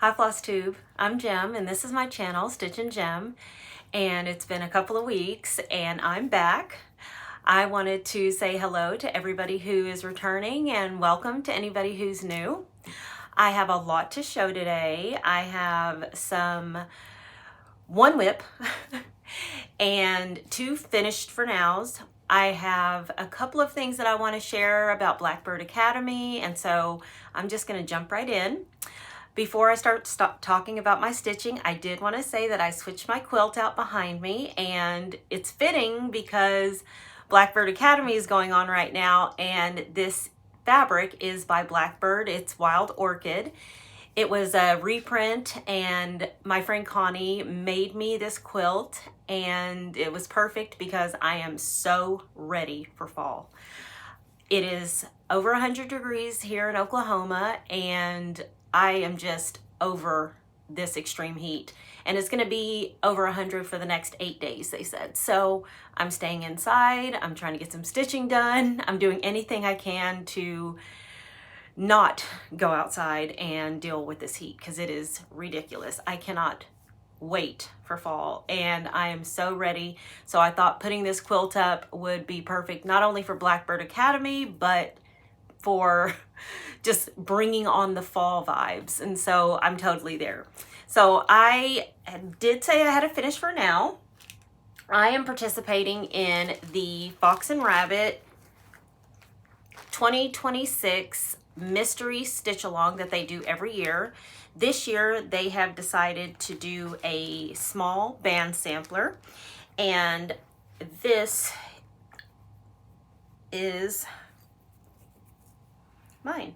Hi Flosstube, I'm Jem and this is my channel, Stitch and Jem, and it's been a couple of weeks and I'm back. I wanted to say hello to everybody who is returning and welcome to anybody who's new. I have a lot to show today. I have one whip and two finished for nows. I have a couple of things that I want to share about Blackbird Academy, and so I'm just going to jump right in. Before I start talking about my stitching, I did want to say that I switched my quilt out behind me, and it's fitting because Blackbird Academy is going on right now, and this fabric is by Blackbird. It's Wild Orchid. It was a reprint, and my friend Connie made me this quilt, and it was perfect because I am so ready for fall. It is over 100 degrees here in Oklahoma, and I am just over this extreme heat, and it's going to be over 100 for the next 8 days, they said. So I'm staying inside. I'm trying to get some stitching done. I'm doing anything I can to not go outside and deal with this heat because it is ridiculous. I cannot wait for fall, and I am so ready. So I thought putting this quilt up would be perfect, not only for Blackbird Academy, but for just bringing on the fall vibes. And so I'm totally there. So I did say I had a finish for now. I am participating in the Fox and Rabbit 2026 mystery stitch along that they do every year. This year they have decided to do a small band sampler, and this is mine.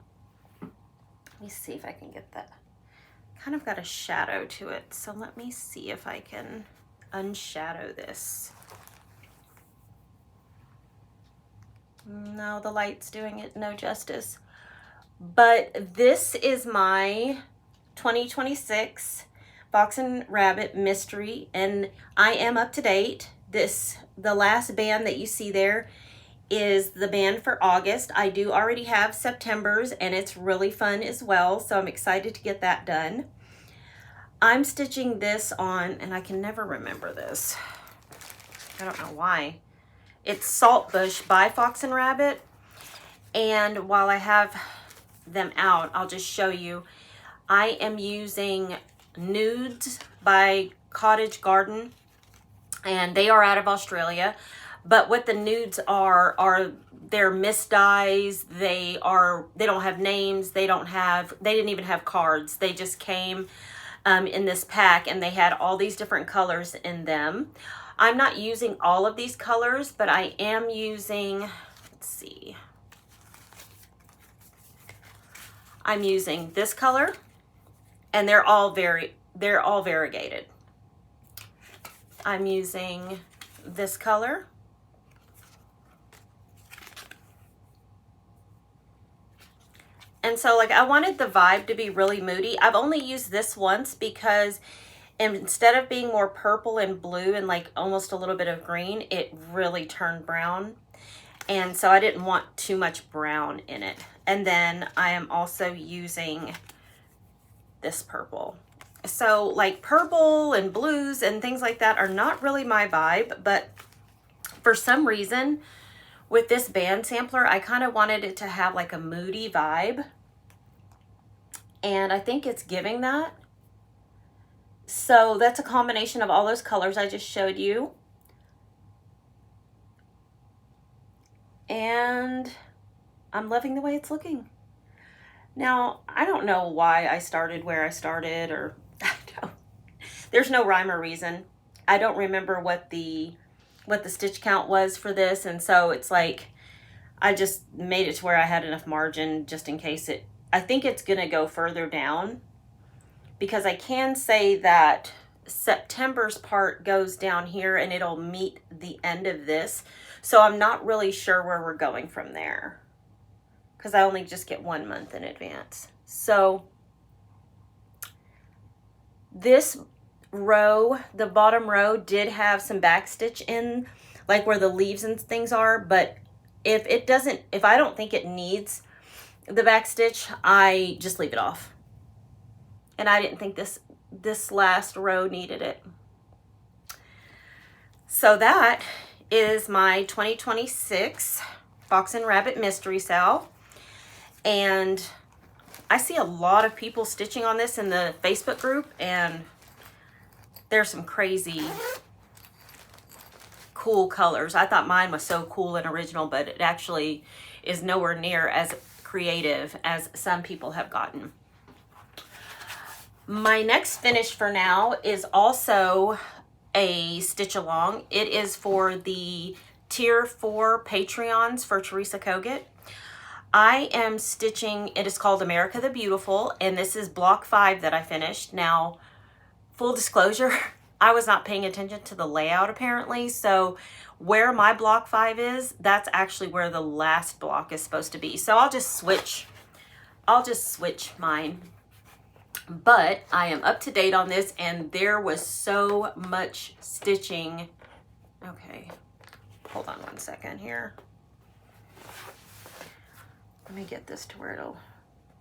Let me see if I can get that. Kind of got a shadow to it, so let me see if I can unshadow this. No, the light's doing it no justice. But this is my 2026 Fox and Rabbit mystery, and I am up to date. The last band that you see there is the band for August. I do already have September's, and it's really fun as well, so I'm excited to get that done. I'm stitching this on, and I can never remember this. I don't know why. It's Saltbush by Fox and Rabbit, and while I have them out, I'll just show you. I am using Nudes by Cottage Garden, and they are out of Australia. But what the nudes are they're misdyes. They don't have names. They didn't even have cards. They just came in this pack, and they had all these different colors in them. I'm not using all of these colors, but I am using, let's see. I'm using this color, and they're all variegated. I'm using this color. And so like I wanted the vibe to be really moody. I've only used this once because instead of being more purple and blue and like almost a little bit of green, it really turned brown. And so I didn't want too much brown in it. And then I am also using this purple. So like purple and blues and things like that are not really my vibe, but for some reason with this band sampler, I kind of wanted it to have like a moody vibe. And I think it's giving that. So that's a combination of all those colors I just showed you. And I'm loving the way it's looking. Now, I don't know why I started where I started, or there's no rhyme or reason. I don't remember what the stitch count was for this, and so it's like I just made it to where I had enough margin just in case I think it's gonna go further down, because I can say that September's part goes down here and it'll meet the end of this. So I'm not really sure where we're going from there because I only just get 1 month in advance. So this row, the bottom row, did have some back stitch in, like where the leaves and things are, but if I don't think it needs the back stitch, I just leave it off. and I didn't think this last row needed it. So that is my 2026 Fox and Rabbit Mystery Sal. And I see a lot of people stitching on this in the Facebook group, and there's some crazy cool colors. I thought mine was so cool and original, but it actually is nowhere near as creative as some people have gotten. My next finish for now is also a stitch along. It is for the Tier 4 Patreons for Teresa Kogut. I am stitching, it is called America the Beautiful, and this is block 5 that I finished. Now, full disclosure, I was not paying attention to the layout apparently, so where my block 5 is, that's actually where the last block is supposed to be. So I'll just switch mine. But I am up to date on this, and there was so much stitching. Okay, hold on one second here. Let me get this to where it'll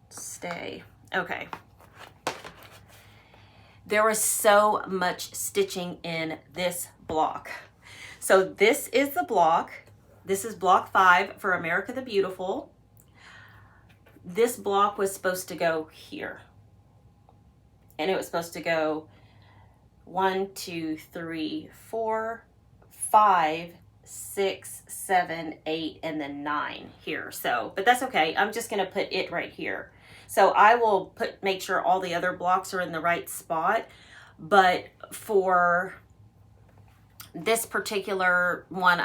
stay. Okay. There was so much stitching in this block. So this is the block. This is block 5 for America the Beautiful. This block was supposed to go here. And it was supposed to go 1, 2, 3, 4, 5, 6, 7, 8, and then 9 here. So, but that's okay. I'm just going to put it right here. So I will make sure all the other blocks are in the right spot. But for this particular one,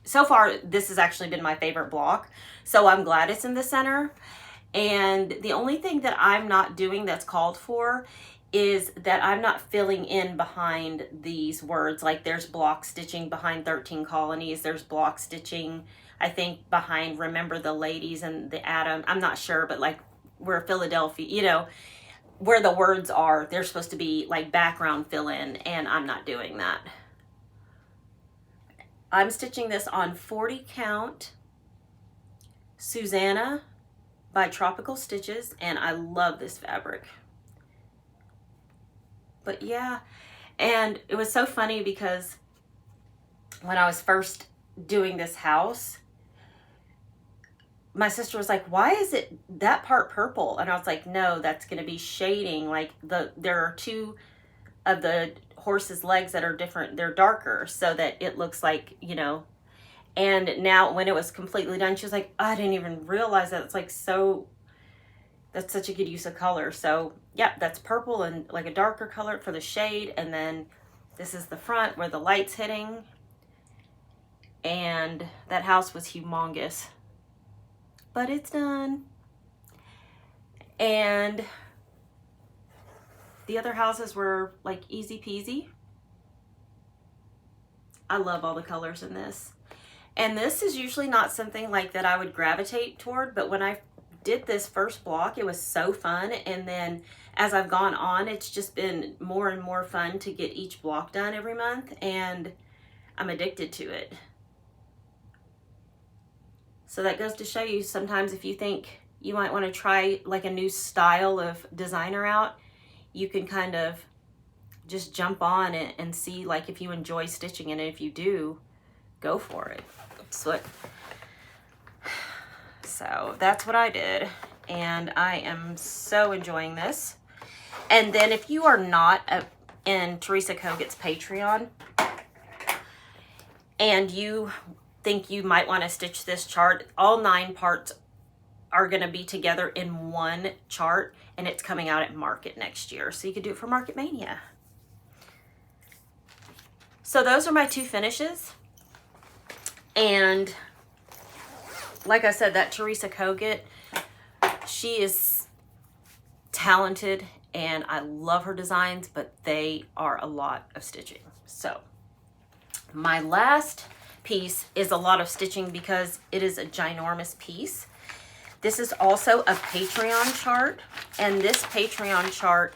so far this has actually been my favorite block. So I'm glad it's in the center. And the only thing that I'm not doing that's called for is that I'm not filling in behind these words. Like there's block stitching behind 13 colonies. There's block stitching, I think, behind Remember the Ladies and the Atom. I'm not sure, but like where Philadelphia, where the words are, they're supposed to be like background fill in, and I'm not doing that. I'm stitching this on 40 count Susanna by Tropical Stitches, and I love this fabric. But yeah, and it was so funny because when I was first doing this house, my sister was like, why is it that part purple? And I was like, no, that's going to be shading. Like there are 2 of the horse's legs that are different. They're darker so that it looks like, and now when it was completely done, she was like, I didn't even realize that. It's like, that's such a good use of color. So yeah, that's purple and like a darker color for the shade. And then this is the front where the light's hitting. And that house was humongous, but it's done. And the other houses were like easy peasy. I love all the colors in this. And this is usually not something like that I would gravitate toward, but when I did this first block, it was so fun. And then as I've gone on, it's just been more and more fun to get each block done every month, and I'm addicted to it. So that goes to show you, sometimes if you think you might want to try like a new style of designer out, you can kind of just jump on it and see like if you enjoy stitching, and if you do, go for it. So that's what I did, and I am so enjoying this. And then if you are not in Teresa Kogut's Patreon and you think you might want to stitch this chart, all 9 parts are going to be together in one chart, and it's coming out at Market next year, so you could do it for Market Mania. So those are my 2 finishes. And like I said, that Teresa Kogut, she is talented and I love her designs, but they are a lot of stitching. So my last piece is a lot of stitching because it is a ginormous piece. This is also a Patreon chart, and this Patreon chart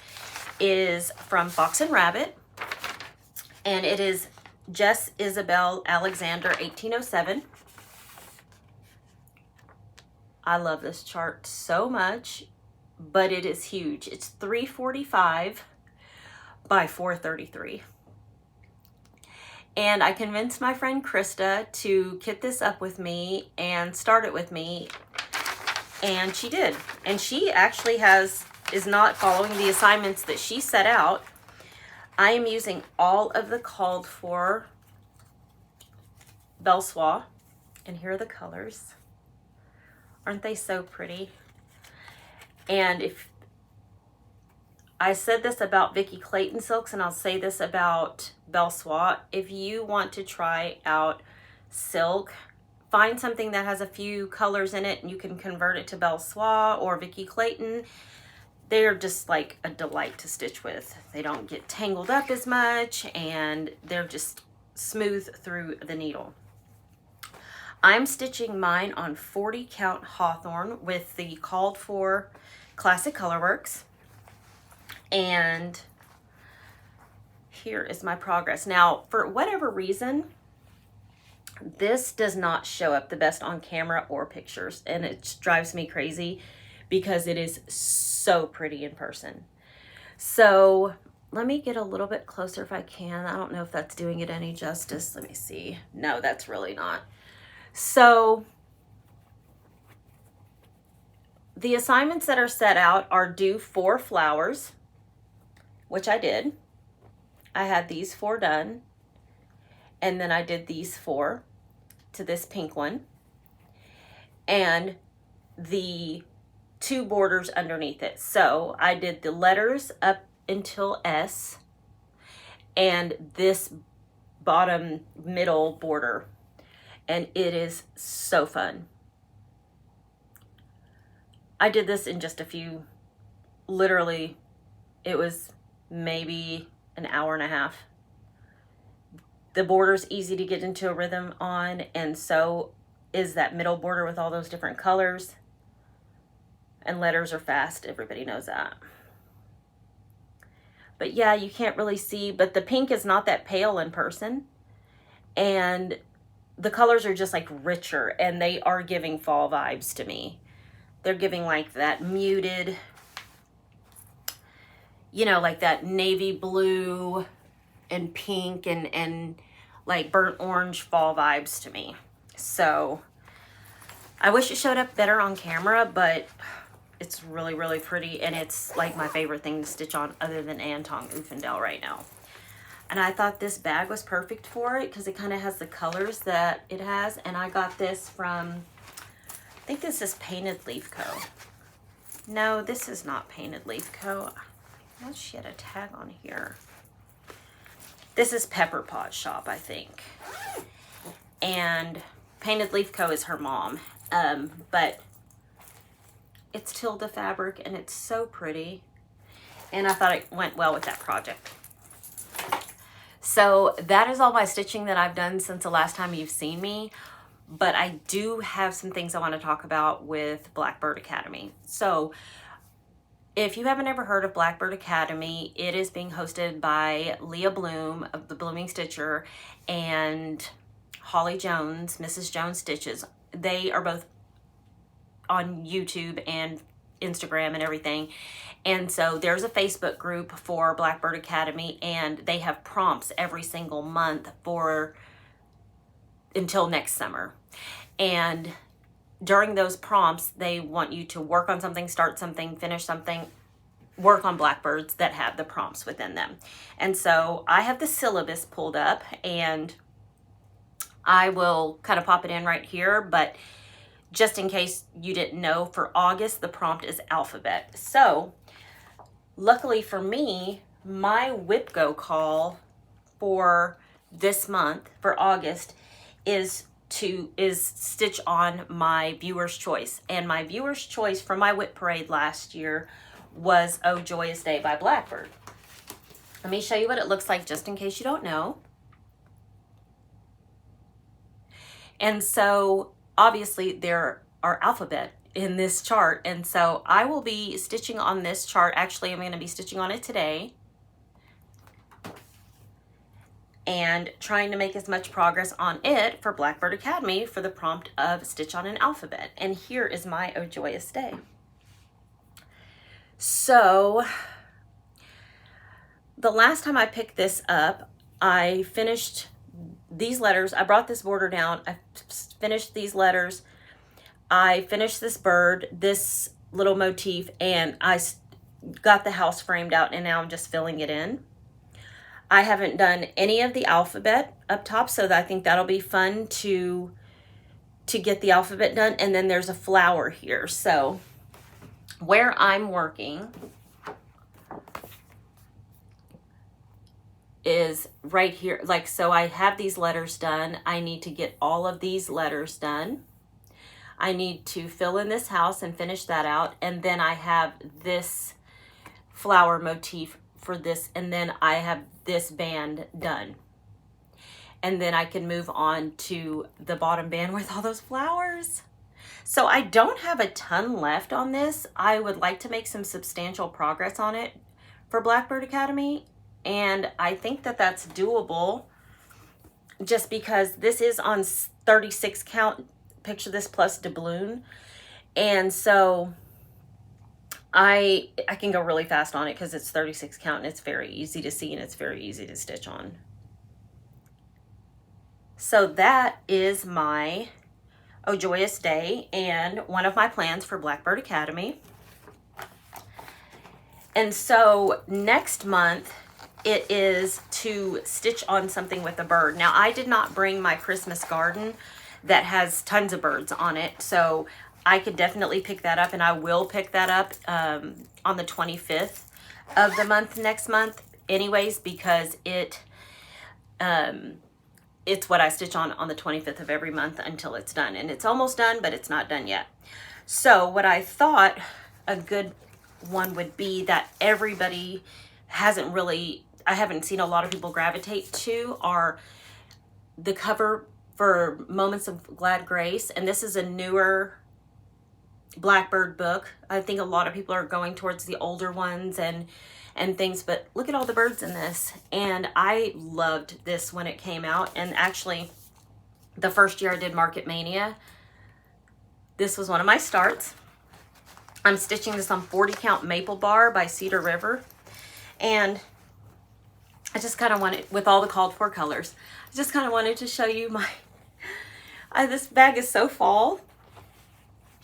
is from Fox and Rabbit, and it is Jess Isabell Alexander 1807. I love this chart so much, but it is huge. It's 345 by 433. And I convinced my friend Krista to kit this up with me and start it with me, and she did. And she actually is not following the assignments that she set out. I am using all of the called for Belle Soie, and here are the colors. Aren't they so pretty? And if I said this about Vicki Clayton silks, and I'll say this about Belle Soie, if you want to try out silk, find something that has a few colors in it and you can convert it to Belle Soie or Vicki Clayton. They're just like a delight to stitch with. They don't get tangled up as much, and they're just smooth through the needle. I'm stitching mine on 40 count Hawthorn with the called for Classic Colorworks. And here is my progress. Now, for whatever reason, this does not show up the best on camera or pictures, and it drives me crazy because it is so pretty in person. So let me get a little bit closer if I can. I don't know if that's doing it any justice. Let me see. No, that's really not. So the assignments that are set out are do 4 flowers, which I did. I had these 4 done, and then I did these 4 to this pink one, and the 2 borders underneath it. So I did the letters up until S and this bottom middle border, and it is so fun. I did this in just a few, literally, it was maybe an hour and a half. The border's easy to get into a rhythm on, and so is that middle border with all those different colors. And letters are fast, everybody knows that. But yeah, you can't really see, but the pink is not that pale in person. And the colors are just like richer, and they are giving fall vibes to me. They're giving like that muted, you know, like that navy blue and pink and like burnt orange fall vibes to me. So I wish it showed up better on camera, but it's really, really pretty, and it's like my favorite thing to stitch on other than Anton Ufendel right now. And I thought this bag was perfect for it because it kind of has the colors that it has. And I got this from, I think this is Painted Leaf Co. No, this is not Painted Leaf Co. I know she had a tag on here. This is Pepper Pot Shop, I think. And Painted Leaf Co. is her mom. But it's Tilda fabric, and it's so pretty. And I thought it went well with that project. So that is all my stitching that I've done since the last time you've seen me. But I do have some things I want to talk about with Blackbird Academy. So if you haven't ever heard of Blackbird Academy, it is being hosted by Leah Bloom of The Blooming Stitcher and Holly Jones, Mrs. Jones Stitches. They are both on YouTube and Instagram and everything. And so there's a Facebook group for Blackbird Academy, and they have prompts every single month for until next summer. And during those prompts, they want you to work on something, start something, finish something, work on Blackbirds that have the prompts within them. And so I have the syllabus pulled up, and I will kind of pop it in right here, but just in case you didn't know, for August, the prompt is alphabet. So luckily for me, my Whip Go call for this month, for August, is stitch on my viewer's choice. And my viewer's choice for my Whip Parade last year was Oh Joyous Day by Blackbird. Let me show you what it looks like just in case you don't know. And so obviously there are alphabet in this chart, and so I will be stitching on this chart. Actually, I'm going to be stitching on it today and trying to make as much progress on it for Blackbird Academy for the prompt of Stitch on an Alphabet. And here is my Oh Joyous Day. So the last time I picked this up, I finished these letters. I brought this border down. I finished these letters. I finished this bird, this little motif, and I got the house framed out, and now I'm just filling it in. I haven't done any of the alphabet up top, so I think that'll be fun to get the alphabet done. And then there's a flower here. So where I'm working is right here. Like, so I have these letters done. I need to get all of these letters done. I need to fill in this house and finish that out. And then I have this flower motif for this. And then I have this band done. And then I can move on to the bottom band with all those flowers. So I don't have a ton left on this. I would like to make some substantial progress on it for Blackbird Academy. And I think that that's doable just because this is on 36 count. Picture this plus doubloon. And so I can go really fast on it because it's 36 count and it's very easy to see and it's very easy to stitch on. So that is my Joyous day and one of my plans for Blackbird Academy. And so next month it is to stitch on something with a bird. Now I did not bring my Christmas garden that has tons of birds on it, so I could definitely pick that up, and I will pick that up on the 25th of the month next month anyways, because it's what I stitch on the 25th of every month until it's done. And it's almost done, but it's not done yet. So what I thought a good one would be that everybody hasn't really, I haven't seen a lot of people gravitate to, are the cover for Moments of Glad Grace. And this is a newer Blackbird book. I think a lot of people are going towards the older ones and things, but look at all the birds in this. And I loved this when it came out. And actually, the first year I did Market Mania, this was one of my starts. I'm stitching this on 40 count Maple Bar by Cedar River. And I just kind of wanted, with all the called for colors, I just kind of wanted to show you my, this bag is so fall.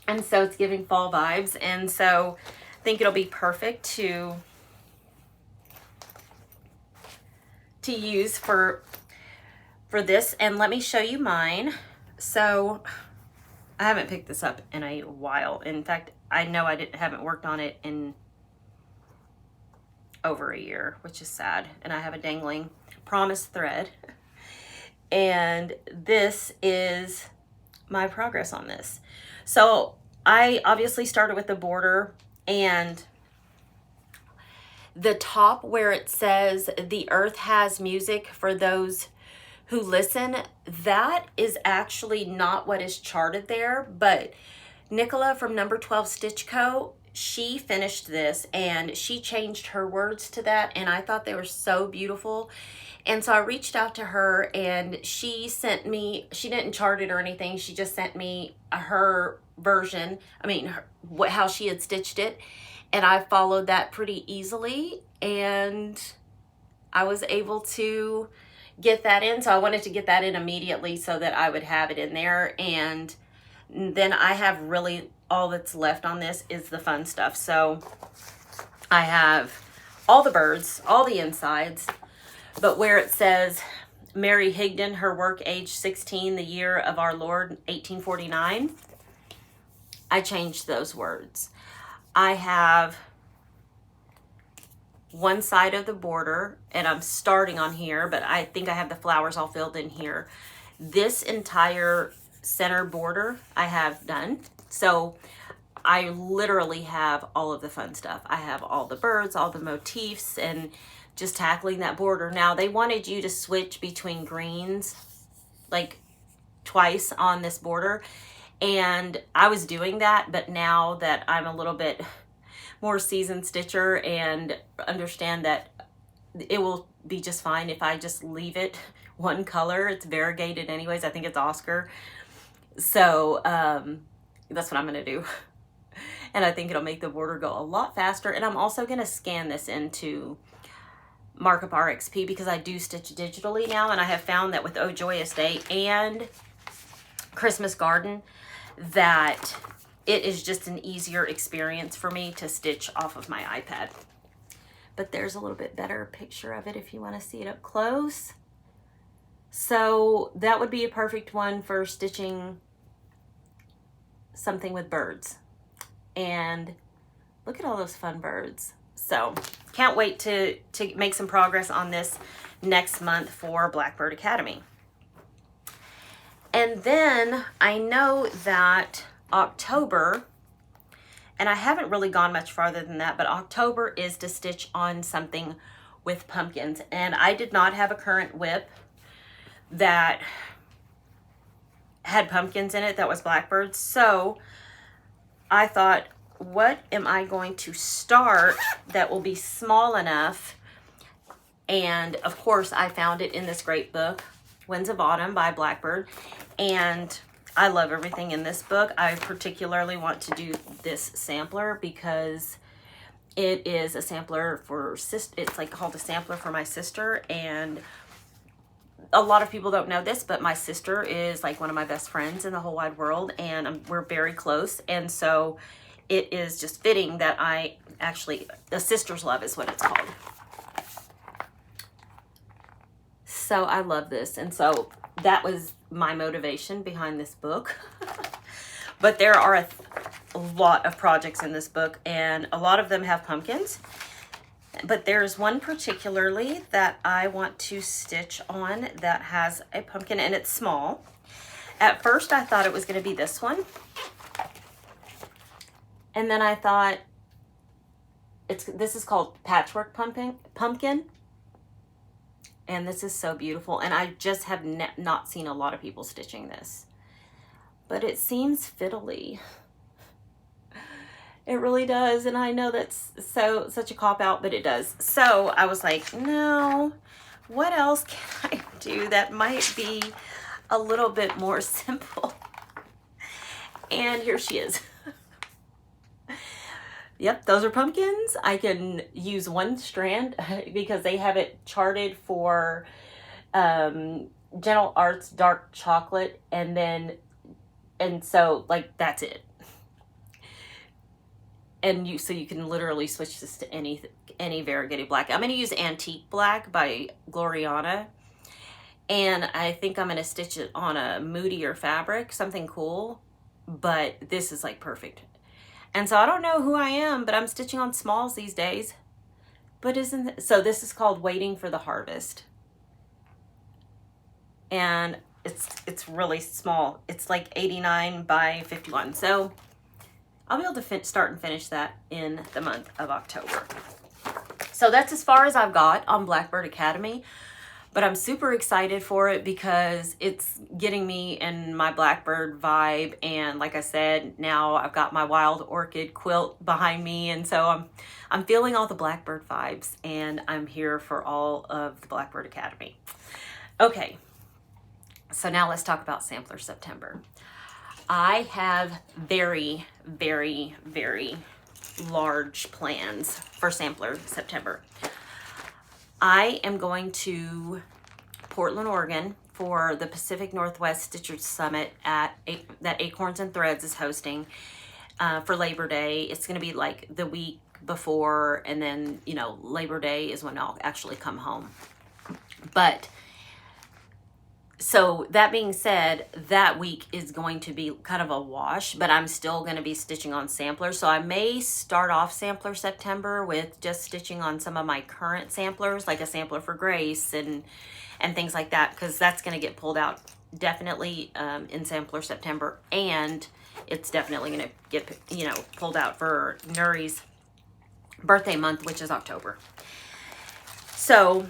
And so it's giving fall vibes. And so I think it'll be perfect to use for this. And let me show you mine. So I haven't picked this up in a while. In fact, I know I haven't worked on it in over a year, which is sad. And I have a dangling promise thread. And this is my progress on this. So I obviously started with the border, and the top where it says the earth has music for those who listen, that is actually not what is charted there, but Nicola from Number 12 Stitch Co., she finished this and she changed her words to that, and I thought they were so beautiful. And so I reached out to her, and she sent me, she didn't chart it or anything, she just sent me her version, how she had stitched it, and I followed that pretty easily, and I was able to get that in. So I wanted to get that in immediately so that I would have it in there. And then I have really, all that's left on this is the fun stuff. So I have all the birds, all the insides, but where it says Mary Higdon, her work age 16, the year of our Lord 1849, I changed those words. I have one side of the border, and I'm starting on here, but I think I have the flowers all filled in here. This entire center border I have done. So I literally have all of the fun stuff. I have all the birds, all the motifs, and just tackling that border. Now, they wanted you to switch between greens like twice on this border, and I was doing that, but now that I'm a little bit more seasoned stitcher and understand that it will be just fine if I just leave it one color. It's variegated anyways. I think it's Oscar. So that's what I'm going to do. and I think it'll make the border go a lot faster. And I'm also going to scan this into Markup RXP because I do stitch digitally now, and I have found that with Oh Joyous Day and Christmas Garden that it is just an easier experience for me to stitch off of my iPad. But there's a little bit better picture of it if you want to see it up close. So that would be a perfect one for stitching something with birds. And look at all those fun birds. So can't wait to make some progress on this next month for Blackbird Academy. And then I know that October, and I haven't really gone much farther than that, but October is to stitch on something with pumpkins. And I did not have a current whip that had pumpkins in it that was Blackbird. So I thought, what am I going to start that will be small enough? And of course I found it in this great book, Winds of Autumn by Blackbird. And I love everything in this book. I particularly want to do this sampler because it is a sampler for it's like called a sampler for my sister. And a lot of people don't know this, but my sister is like one of my best friends in the whole wide world, and we're very close. And so it is just fitting that I actually, a sister's love is what it's called. So I love this. And so that was my motivation behind this book. But there are a lot of projects in this book, and a lot of them have pumpkins. But there's one particularly that I want to stitch on that has a pumpkin, and it's small. At first I thought it was going to be this one. And then I thought, this is called Patchwork Pumpkin. And this is so beautiful. And I just have not seen a lot of people stitching this. But it seems fiddly. It really does. And I know that's such a cop-out, but it does. So I was like, no, what else can I do that might be a little bit more simple? And here she is. Yep, those are pumpkins. I can use one strand because they have it charted for Gentle Arts Dark Chocolate, and so like that's it. And so you can literally switch this to any variegated black. I'm going to use Antique Black by Gloriana, and I think I'm going to stitch it on a moodier fabric, something cool. But this is like perfect. And so I don't know who I am, but I'm stitching on smalls these days. But so this is called Waiting for the Harvest. And it's really small. It's like 89 by 51. So I'll be able to start and finish that in the month of October. So that's as far as I've got on Blackbird Academy. But I'm super excited for it because it's getting me in my Blackbird vibe. And like I said, now I've got my wild orchid quilt behind me. And so I'm feeling all the Blackbird vibes, and I'm here for all of the Blackbird Academy. Okay, so now let's talk about Sampler September. I have very, very, very large plans for Sampler September. I am going to Portland, Oregon for the Pacific Northwest Stitchers Summit that Acorns and Threads is hosting for Labor Day. It's going to be like the week before, and then, you know, Labor Day is when I'll actually come home. But so that being said, that week is going to be kind of a wash, but I'm still going to be stitching on samplers. So I may start off Sampler September with just stitching on some of my current samplers, like a sampler for Grace and things like that, because that's going to get pulled out definitely in Sampler September, and it's definitely going to get, you know, pulled out for Nuri's birthday month, which is October. So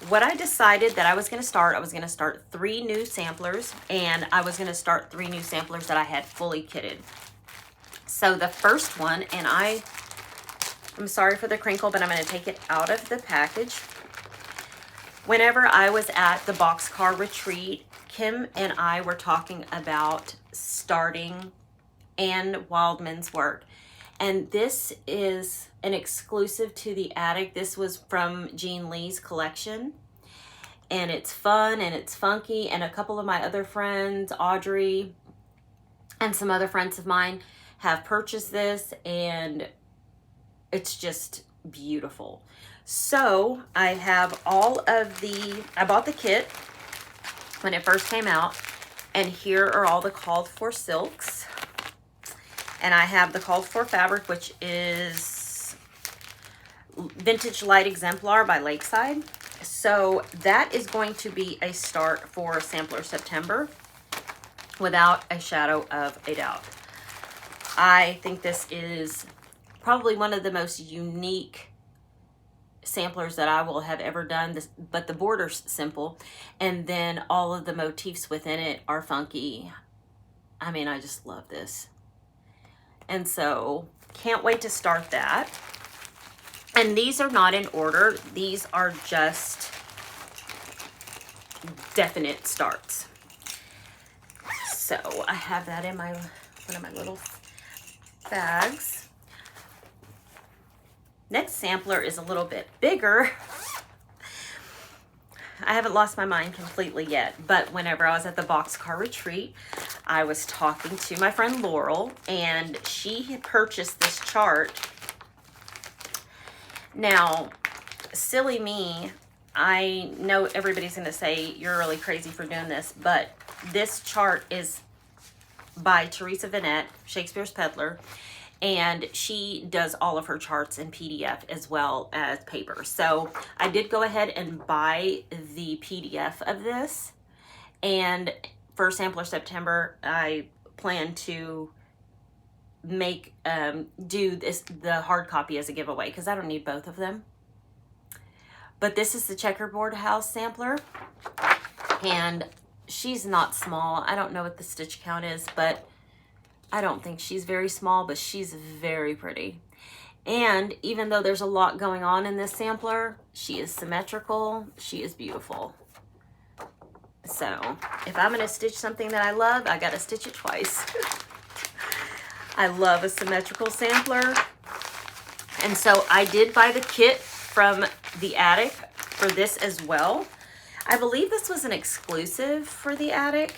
what I decided that I was going to start 3 new samplers, and I was going to start 3 new samplers that I had fully kitted. So the first one, and I'm sorry for the crinkle, but I'm going to take it out of the package. Whenever I was at the boxcar retreat, Kim and I were talking about starting Anne Wildman's work. And this is an exclusive to the attic. This was from Jean Lee's collection. And it's fun and it's funky. And a couple of my other friends, Audrey and some other friends of mine, have purchased this. And it's just beautiful. So I have all of I bought the kit when it first came out. And here are all the called for silks. And I have the called for fabric, which is Vintage Light Exemplar by Lakeside. So that is going to be a start for Sampler September without a shadow of a doubt. I think this is probably one of the most unique samplers that I will have ever done, but the border's simple, and then all of the motifs within it are funky. I mean, I just love this. And so can't wait to start that. And these are not in order. These are just definite starts. So I have that in one of my little bags. Next sampler is a little bit bigger. I haven't lost my mind completely yet, but whenever I was at the boxcar retreat, I was talking to my friend Laurel, and she had purchased this chart. Now, silly me, I know everybody's going to say you're really crazy for doing this, but this chart is by Teresa Kogut, Shakespeare's Peddler, and she does all of her charts in PDF as well as paper. So I did go ahead and buy the PDF of this, and for Sampler September, I plan to do the hard copy as a giveaway, because I don't need both of them. But this is the Checkerboard House sampler, and she's not small. I don't know what the stitch count is, but I don't think she's very small, but she's very pretty. And even though there's a lot going on in this sampler, she is symmetrical. She is beautiful. So if I'm going to stitch something that I love, I got to stitch it twice. I love a symmetrical sampler. And so I did buy the kit from the attic for this as well. I believe this was an exclusive for the attic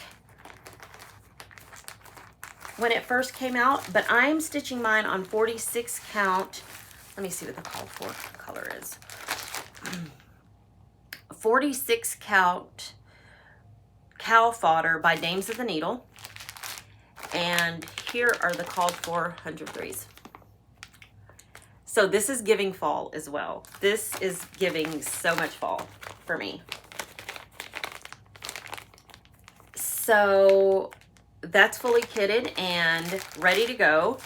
when it first came out, but I'm stitching mine on 46 count. Let me see what the called for color is. 46 count cow fodder by Dames of the Needle. And here are the called for 103s. So this is giving fall as well. This is giving so much fall for me. So that's fully kitted and ready to go.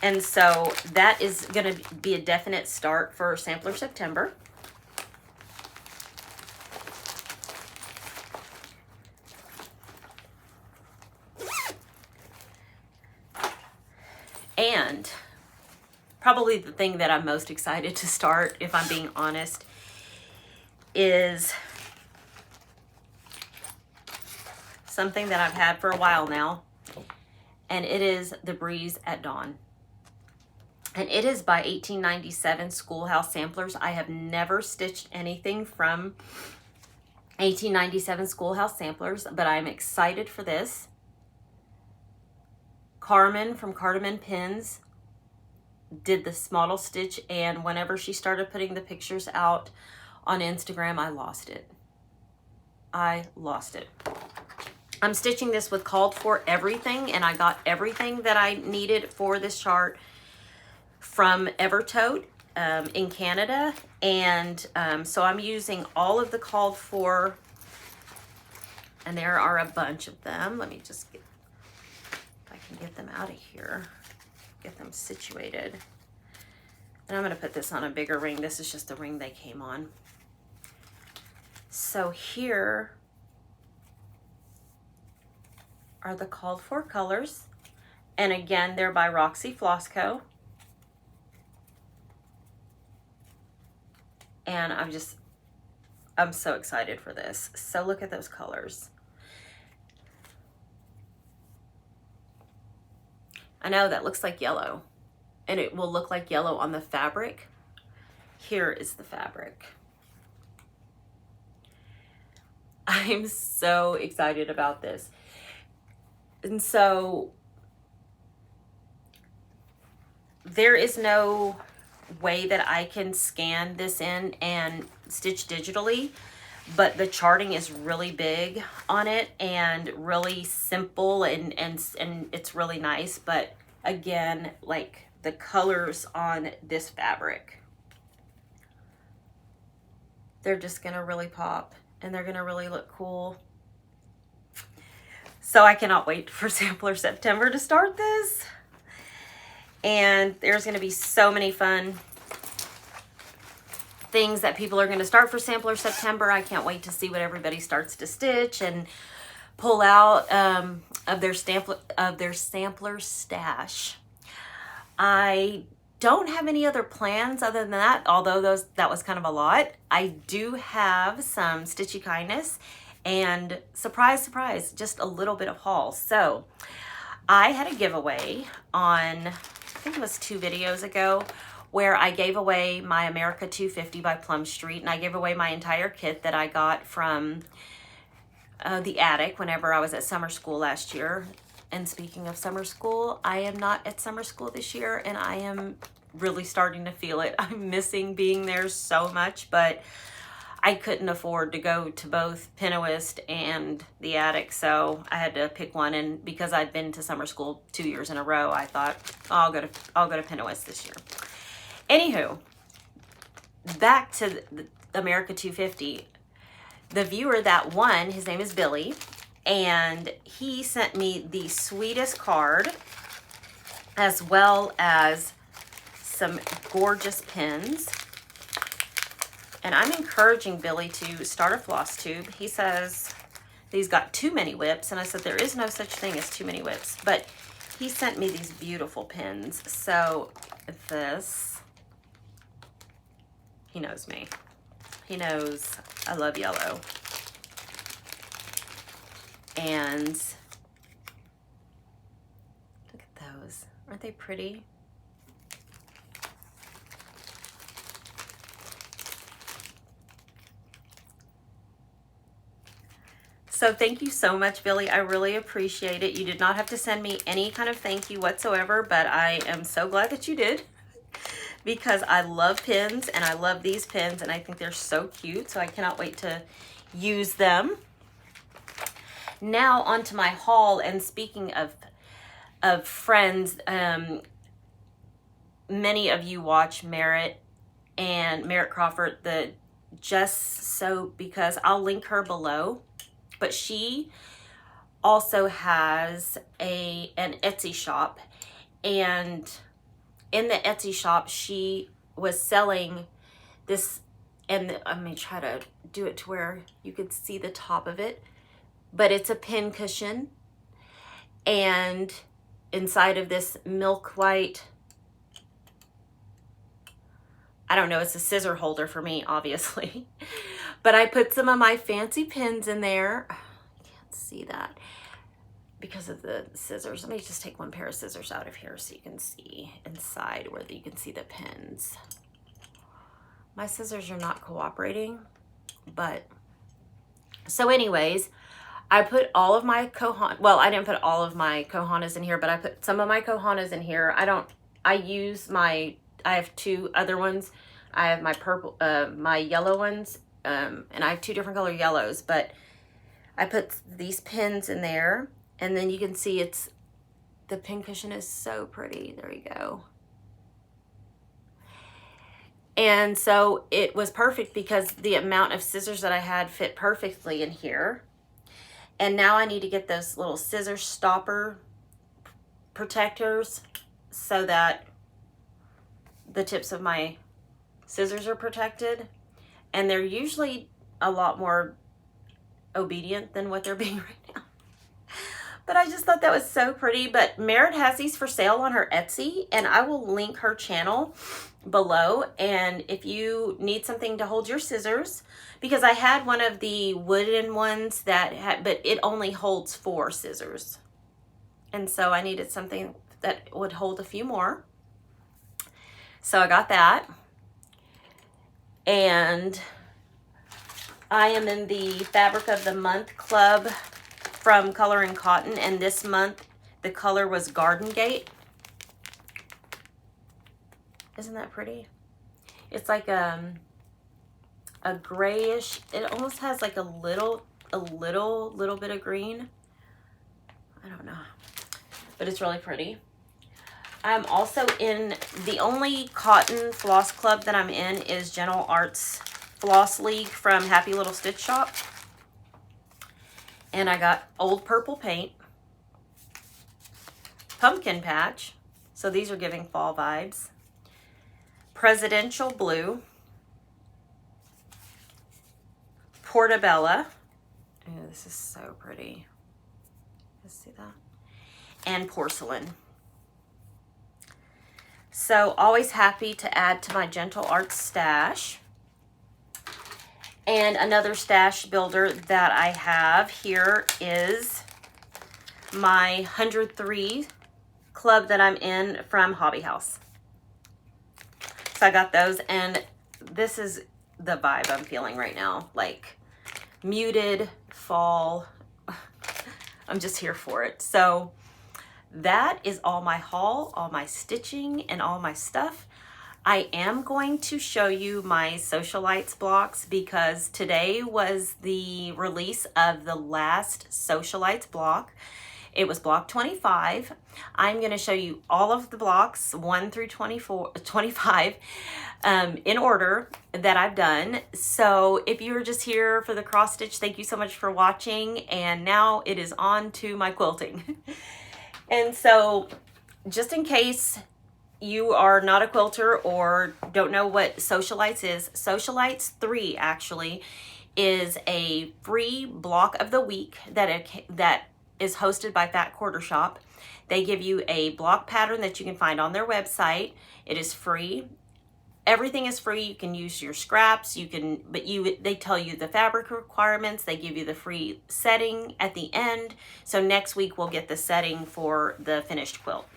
And so that is going to be a definite start for Sampler September. And probably the thing that I'm most excited to start, if I'm being honest, is something that I've had for a while now, and it is The Breeze at Dawn. And it is by 1897 Schoolhouse Samplers. I have never stitched anything from 1897 Schoolhouse Samplers, but I'm excited for this. Carmen from Cardamom Pins did this model stitch, and whenever she started putting the pictures out on Instagram, I lost it. I'm stitching this with called for everything, and I got everything that I needed for this chart from Evertote in Canada. And so I'm using all of the called for, and there are a bunch of them. Let me just get, if I can get them out of here, get them situated. And I'm going to put this on a bigger ring. This is just the ring they came on. So here are the called for colors, and again, they're by Roxy Floss Co. And I'm so excited for this. So look at those colors. I know that looks like yellow, and it will look like yellow on the fabric. Here is the fabric. I'm so excited about this. And so there is no way that I can scan this in and stitch digitally, but the charting is really big on it and really simple, and it's really nice. But again, like the colors on this fabric, they're just gonna really pop and they're gonna really look cool. So I cannot wait for Sampler September to start this. And there's gonna be so many fun things that people are gonna start for Sampler September. I can't wait to see what everybody starts to stitch and pull out of their sampler stash. I don't have any other plans other than that, although that was kind of a lot. I do have some Stitchy kindness and surprise, surprise, just a little bit of haul. So I had a giveaway on, I think it was 2 videos ago, where I gave away my America 250 by Plum Street, and I gave away my entire kit that I got from the attic whenever I was at summer school last year. And speaking of summer school, I am not at summer school this year, and I am really starting to feel it. I'm missing being there so much, but I couldn't afford to go to both Pinterest and the attic, so I had to pick one. And because I'd been to summer school 2 years in a row, I thought, oh, I'll go to Pinterest this year. Anywho, back to the America 250. The viewer that won, his name is Billy, and he sent me the sweetest card as well as some gorgeous pins. And I'm encouraging Billy to start a Flosstube. He says he's got too many whips, and I said there is no such thing as too many whips, but he sent me these beautiful pins. So this, he knows me. He knows I love yellow. And look at those. Aren't they pretty? So thank you so much, Billy. I really appreciate it. You did not have to send me any kind of thank you whatsoever, but I am so glad that you did, because I love pins and I love these pins and I think they're so cute. So I cannot wait to use them. Now onto my haul. And speaking of friends, many of you watch Merritt Crawford, the Jess Sew, because I'll link her below. But she also has an Etsy shop, and in the Etsy shop she was selling this, and I'm gonna try to do it to where you could see the top of it, but it's a pin cushion, and inside of this milk white, I don't know, it's a scissor holder for me, obviously. But I put some of my fancy pins in there. You can't see that because of the scissors. Let me just take one pair of scissors out of here so you can see inside where you can see the pins. My scissors are not cooperating, but so anyways, I put all of my well, I didn't put all of my Kohanas in here, but I put some of my Kohanas in here. I have 2 other ones. I have my purple, my yellow ones, and I have 2 different color yellows, but I put these pins in there, and then you can see the pin cushion is so pretty. There you go. And so it was perfect because the amount of scissors that I had fit perfectly in here. And now I need to get those little scissor stopper protectors so that the tips of my scissors are protected. And they're usually a lot more obedient than what they're being right now. But I just thought that was so pretty. But Merritt has these for sale on her Etsy, and I will link her channel below. And if you need something to hold your scissors, because I had one of the wooden ones but it only holds 4 scissors. And so I needed something that would hold a few more. So I got that. And I am in the Fabric of the Month Club from Color and Cotton. And this month, the color was Garden Gate. Isn't that pretty? It's like a grayish, it almost has like a little bit of green. I don't know, but it's really pretty. I'm also in, the only cotton floss club that I'm in is Gentle Arts Floss League from Happy Little Stitch Shop. And I got Old Purple Paint, Pumpkin Patch, so these are giving fall vibes, Presidential Blue, Portobello. Oh, this is so pretty. Let's see that. And Porcelain. So always happy to add to my Gentle Arts stash. And another stash builder that I have here is my 103 club that I'm in from Hobby House. So I got those, and this is the vibe I'm feeling right now. Like muted fall. I'm just here for it. So that is all my haul, all my stitching, and all my stuff. I am going to show you my Socialites blocks because today was the release of the last Socialites block. It was block 25. I'm going to show you all of the blocks 1 through 25 in order that I've done. So if you were just here for the cross stitch, thank you so much for watching. And now it is on to my quilting. And so just in case you are not a quilter or don't know what Socialites is, Socialites 3 actually is a free block of the week that is hosted by Fat Quarter Shop. They give you a block pattern that you can find on their website. It is free. Everything is free. You can use your scraps. They tell you the fabric requirements. They give you the free setting at the end. So next week we'll get the setting for the finished quilt.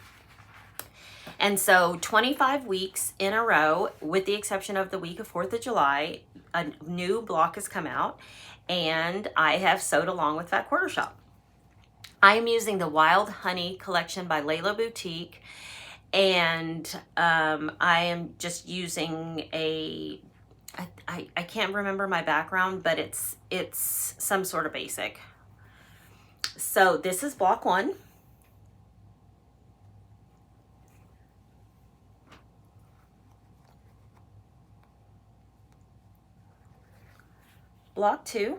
And so 25 weeks in a row, with the exception of the week of 4th of July, a new block has come out, and I have sewed along with Fat Quarter Shop. I am using the Wild Honey collection by Layla Boutique, and I am just using I can't remember my background, but it's some sort of basic. So this is block 1. Block 2.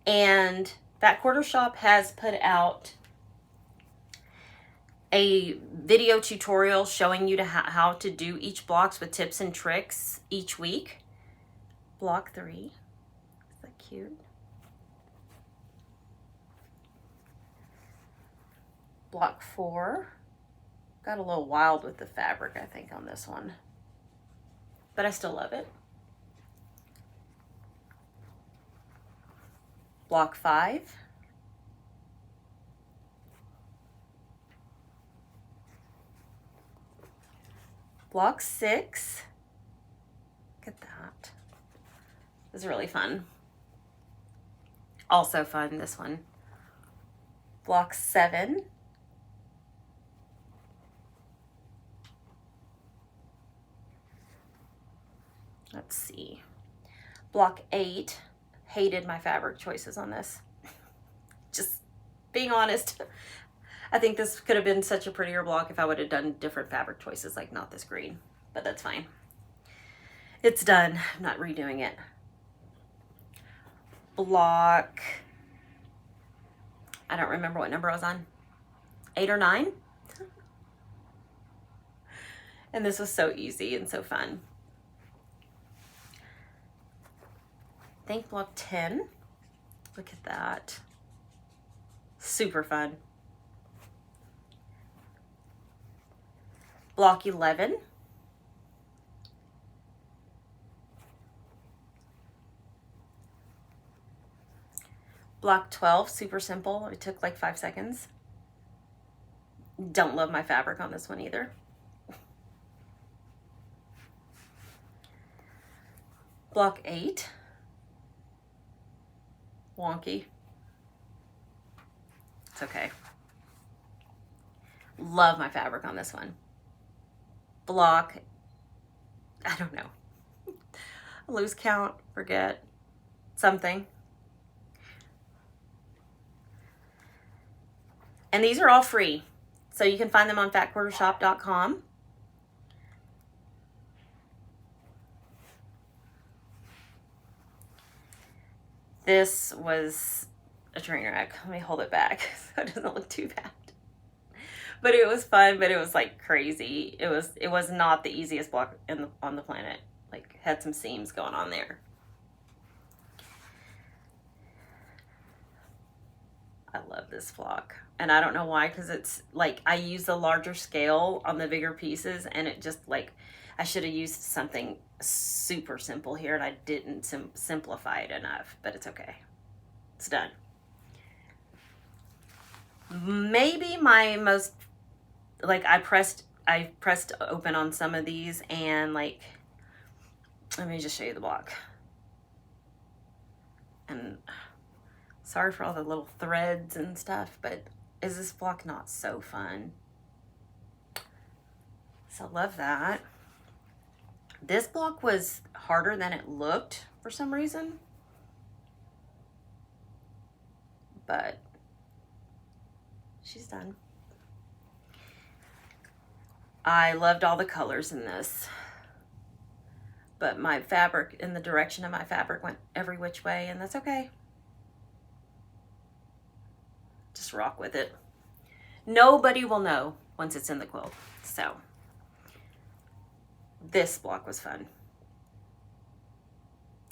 And Fat Quarter Shop has put out a video tutorial showing you how to do each blocks with tips and tricks each week. Block 3. Is that cute? Block 4. Got a little wild with the fabric, I think, on this one. But I still love it. Block 5. Block 6. Look at that. This is really fun. Also fun, this one. Block 7. Let's see. Block 8. Hated my fabric choices on this. Just being honest. I think this could have been such a prettier block if I would have done different fabric choices, like not this green, but that's fine. It's done. I'm not redoing it. Block, I don't remember what number I was on. 8 or 9. And this was so easy and so fun. I think block 10. Look at that. Super fun. Block 11. Block 12, super simple. It took like 5 seconds. Don't love my fabric on this one either. block 8. Wonky. It's okay. Love my fabric on this one. Block, I don't know. Lose count, forget, something. And these are all free. So you can find them on fatquartershop.com. This was a train wreck. Let me hold it back so it doesn't look too bad. But it was fun, but it was like crazy. It was not the easiest block on the planet. Like, had some seams going on there. I love this block. And I don't know why, because it's like I use a larger scale on the bigger pieces, and it just like, I should have used something super simple here, and I didn't simplify it enough, but it's okay. It's done. Maybe my most, like, I pressed open on some of these, and like, let me just show you the block. And sorry for all the little threads and stuff, but is this block not so fun? So love that. This block was harder than it looked for some reason, but she's done. I loved all the colors in this, but my fabric, in the direction of my fabric, went every which way, and that's okay. Just rock with it. Nobody will know once it's in the quilt. So this block was fun.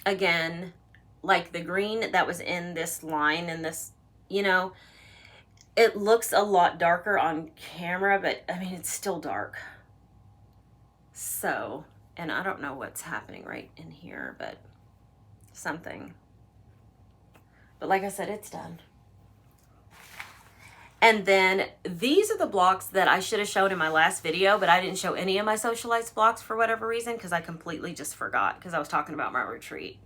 Again, like the green that was in this line and this, you know, it looks a lot darker on camera, but I mean, it's still dark. So, and I don't know what's happening right in here, but something. But like I said, it's done. And then these are the blocks that I should have shown in my last video, but I didn't show any of my Socialites blocks for whatever reason, because I completely just forgot, because I was talking about my retreat.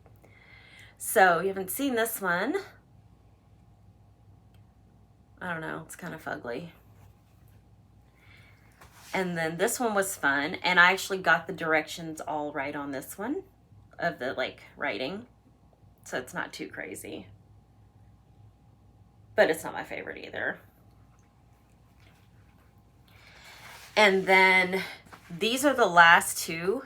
So you haven't seen this one. I don't know, it's kind of fugly. And then this one was fun, and I actually got the directions all right on this one of the like writing, so it's not too crazy. But it's not my favorite either. And then these are the last two,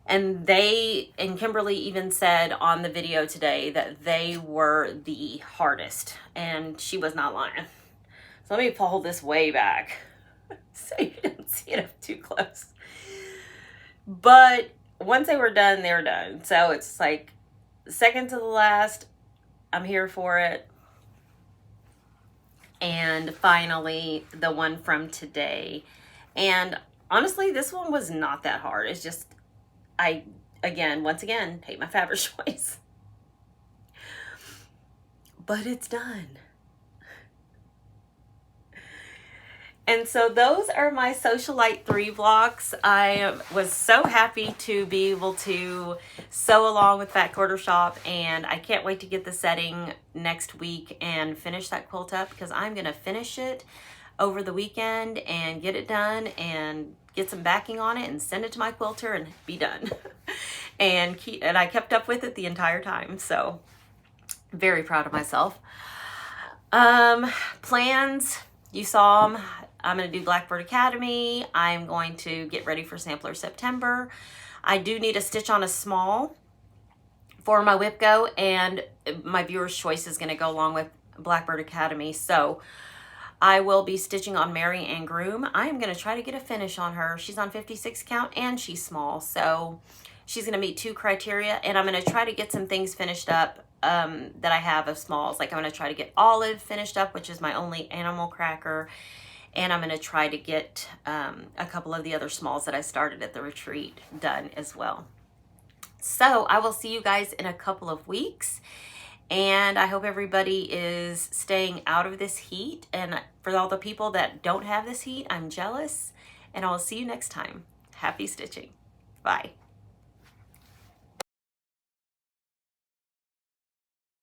and Kimberly even said on the video today that they were the hardest, and she was not lying. So let me pull this way back so you didn't see it up too close. But once they were done, they were done. So it's like second to the last. I'm here for it. And finally, the one from today. And honestly, this one was not that hard. It's just, once again, hate my fabric choice. But it's done. And so those are my Socialite 3 blocks. I was so happy to be able to sew along with Fat Quarter Shop, and I can't wait to get the setting next week and finish that quilt up, because I'm going to finish it over the weekend and get it done and get some backing on it and send it to my quilter and be done. and I kept up with it the entire time, so very proud of myself. Plans, you saw them. I'm going to do Blackbird Academy. I'm going to get ready for Sampler September. I do need a stitch on a small for my whip go, and my viewer's choice is going to go along with Blackbird Academy. So I will be stitching on Mary and Groom. I am going to try to get a finish on her. She's on 56 count and she's small, so she's going to meet 2 criteria, and I'm going to try to get some things finished up that I have of smalls. Like I'm going to try to get Olive finished up, which is my only animal cracker. And I'm going to try to get a couple of the other smalls that I started at the retreat done as well. So I will see you guys in a couple of weeks. And I hope everybody is staying out of this heat. And for all the people that don't have this heat, I'm jealous. And I will see you next time. Happy stitching. Bye.